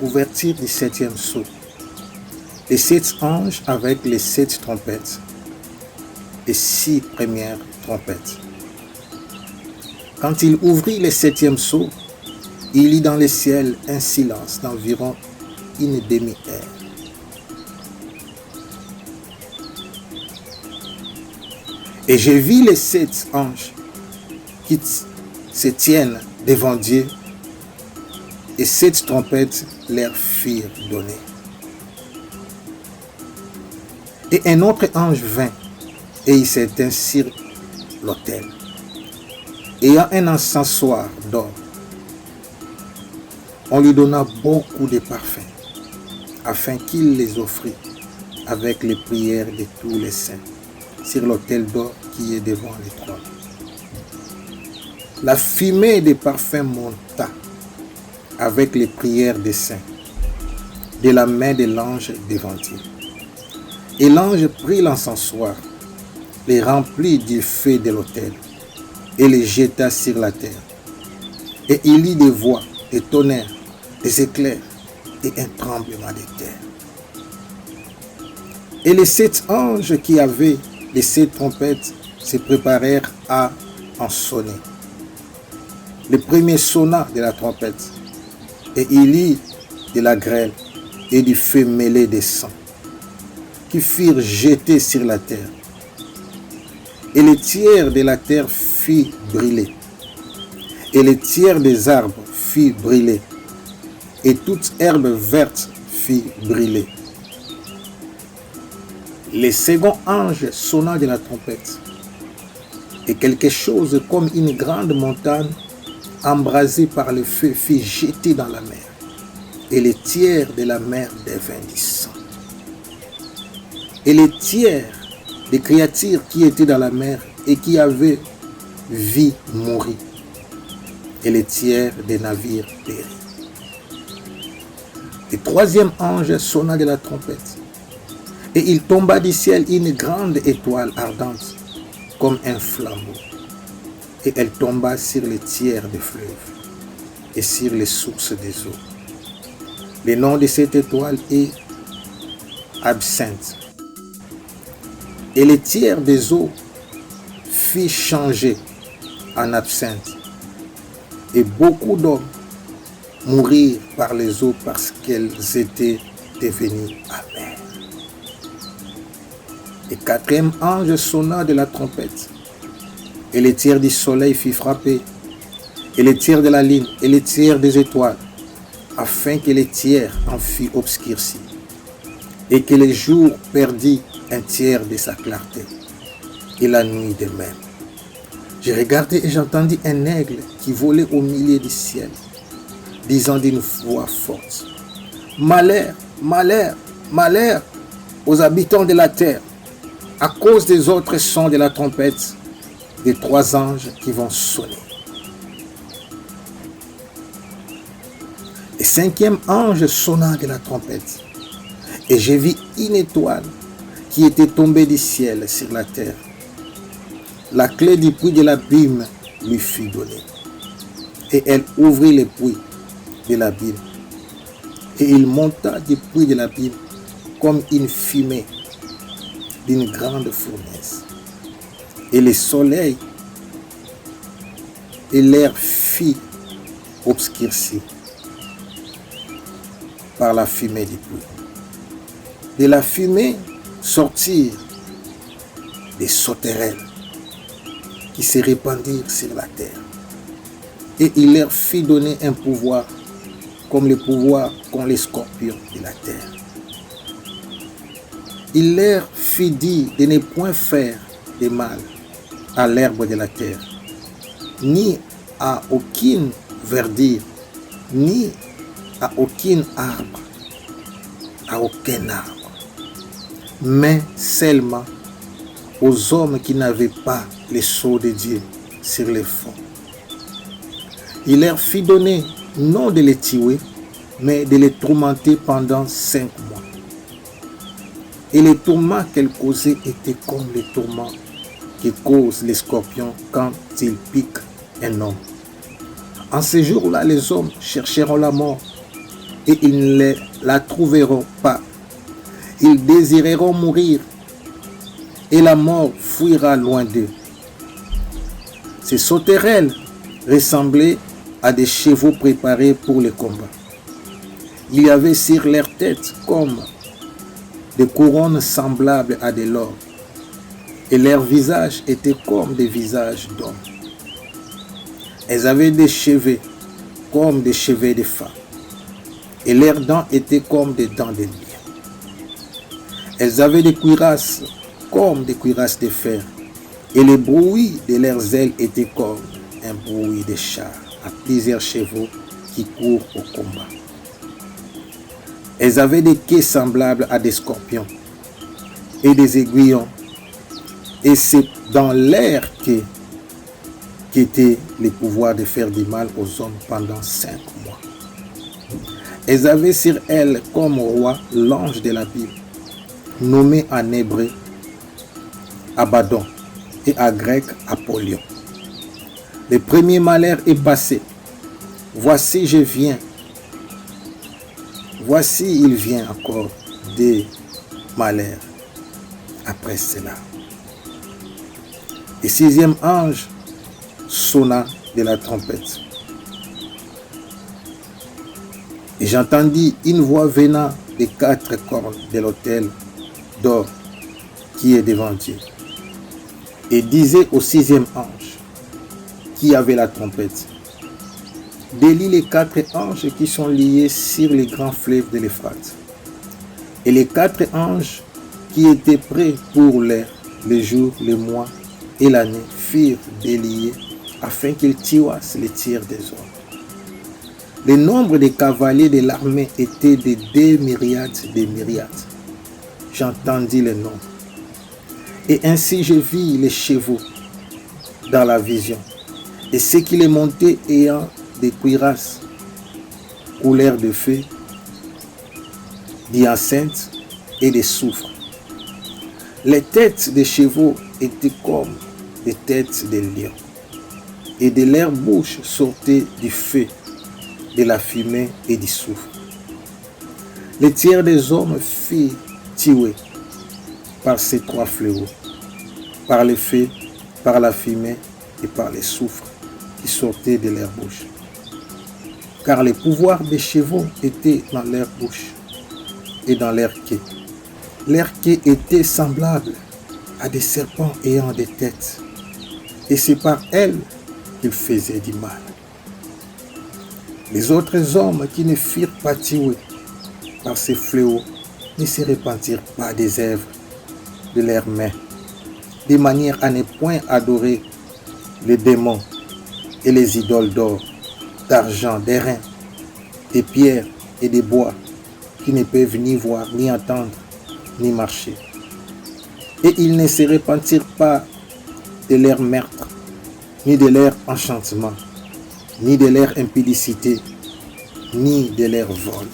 ouverture du 7e sceau. Les 7 anges avec les 7 trompettes et 6 premières trompettes. Quand il ouvrit le 7e sceau, il y eut dans le ciel un silence d'environ une demi-heure. Et je vis les 7 anges qui se tiennent devant Dieu, et 7 trompettes leur furent données. Et un autre ange vint, et il s'éteint sur l'autel, ayant un encensoir d'or. On lui donna beaucoup de parfums, afin qu'il les offrit avec les prières de tous les saints, sur l'autel d'or qui est devant le trône. La fumée des parfums monta avec les prières des saints de la main de l'ange devant Dieu. Et l'ange prit l'encensoir, les remplit du feu de l'autel et les jeta sur la terre. Et il y eut des voix, des tonnerres, des éclairs et un tremblement de terre. Et les 7 anges qui avaient les 7 trompettes se préparèrent à en sonner. Le premier sonna de la trompette, et il y eut de la grêle et du feu mêlé de sang, qui furent jetés sur la terre. Et le tiers de la terre fut brûlé, et le tiers des arbres fut brûlé, et toute herbe verte fut brûlée. Le second ange sonna de la trompette, et quelque chose comme une grande montagne embrasée par le feu fut jeté dans la mer, et le tiers de la mer devint du sang. Et le tiers des créatures qui étaient dans la mer et qui avaient vie mourit, et le tiers des navires périt. Le troisième ange sonna de la trompette, et il tomba du ciel une grande étoile ardente, comme un flambeau. Et elle tomba sur les tiers des fleuves et sur les sources des eaux. Le nom de cette étoile est Absinthe. Et le tiers des eaux fit changer en absinthe. Et beaucoup d'hommes mourirent par les eaux parce qu'elles étaient devenues amères. Le quatrième ange sonna de la trompette, et le tiers du soleil fut frappé, et le tiers de la lune, et le tiers des étoiles, afin que le tiers en fût obscurci, et que le jour perdit un tiers de sa clarté, et la nuit de même. J'ai regardé et j'entendis un aigle qui volait au milieu du ciel, disant d'une voix forte: Malheur, malheur, malheur aux habitants de la terre, à cause des autres sons de la trompette des 3 anges qui vont sonner. Le 5e ange sonna de la trompette, et je vis une étoile qui était tombée du ciel sur la terre. La clé du puits de l'abîme lui fut donnée, et elle ouvrit le puits de l'abîme, et il monta du puits de l'abîme comme une fumée d'une grande fournaise. Et le soleil et l'air fut obscurcis par la fumée du puits. De la fumée sortirent des sauterelles qui se répandirent sur la terre. Et il leur fit donner un pouvoir comme le pouvoir qu'ont les scorpions de la terre. Il leur fit dire de ne point faire de mal à l'herbe de la terre, ni à aucune verdure, ni à aucun arbre, mais seulement aux hommes qui n'avaient pas le sceau de Dieu sur les fronts. Il leur fit donner non de les tuer, mais de les tourmenter pendant 5 mois. Et les tourments qu'elle causait étaient comme les tourments que causent les scorpions quand ils piquent un homme. En ce jour-là, les hommes chercheront la mort, et ils ne la trouveront pas. Ils désireront mourir et la mort fuira loin d'eux. Ces sauterelles ressemblaient à des chevaux préparés pour le combat. Il y avait sur leur tête comme des couronnes semblables à de l'or, et leurs visages étaient comme des visages d'hommes. Elles avaient des cheveux comme des cheveux de femmes, et leurs dents étaient comme des dents de lion. Elles avaient des cuirasses comme des cuirasses de fer, et le bruit de leurs ailes était comme un bruit de chars à plusieurs chevaux qui courent au combat. Elles avaient des queues semblables à des scorpions et des aiguillons, et c'est dans l'air qu'était le pouvoir de faire du mal aux hommes pendant 5 mois. Elles avaient sur elles comme roi l'ange de la Bible, nommé en hébreu Abaddon et en grec Apollyon. Le premier malheur est passé. Voici, je viens. Voici, il vient encore des malheurs après cela. Le 6e ange sonna de la trompette. Et j'entendis une voix venant des 4 cornes de l'autel d'or qui est devant Dieu. Et disait au 6e ange qui avait la trompette: délie les 4 anges qui sont liés sur les grands fleuves de l'Euphrate. Et les 4 anges qui étaient prêts pour l'air, le jour, le mois et l'année furent déliés afin qu'ils tuassent les tirs des hommes. Le nombre des cavaliers de l'armée était de 2 myriades de myriades. J'entendis le nom. Et ainsi je vis les chevaux dans la vision, et ceux qui les montaient ayant des cuirasses couleur de feu, d'hyacinthe et de soufre. Les têtes des chevaux étaient comme des têtes de lions, et de leurs bouches sortait du feu, de la fumée et du soufre. Les tiers des hommes furent tués par ces 3 fléaux, par le feu, par la fumée et par le soufre qui sortaient de leur bouche. Car le pouvoir des chevaux était dans leur bouche et dans leur queue. Leur queue était semblable à des serpents ayant des têtes, et c'est par elles qu'ils faisaient du mal. Les autres hommes qui ne furent pas tués par ces fléaux ne se repentirent pas des œuvres de leurs mains, de manière à ne point adorer les démons et les idoles d'or, d'argent, d'airain, de pierre et de bois, qui ne peuvent ni voir, ni entendre, ni marcher. Et ils ne se repentirent pas de leur meurtre, ni de leur enchantement, ni de leur impudicité, ni de leur vol.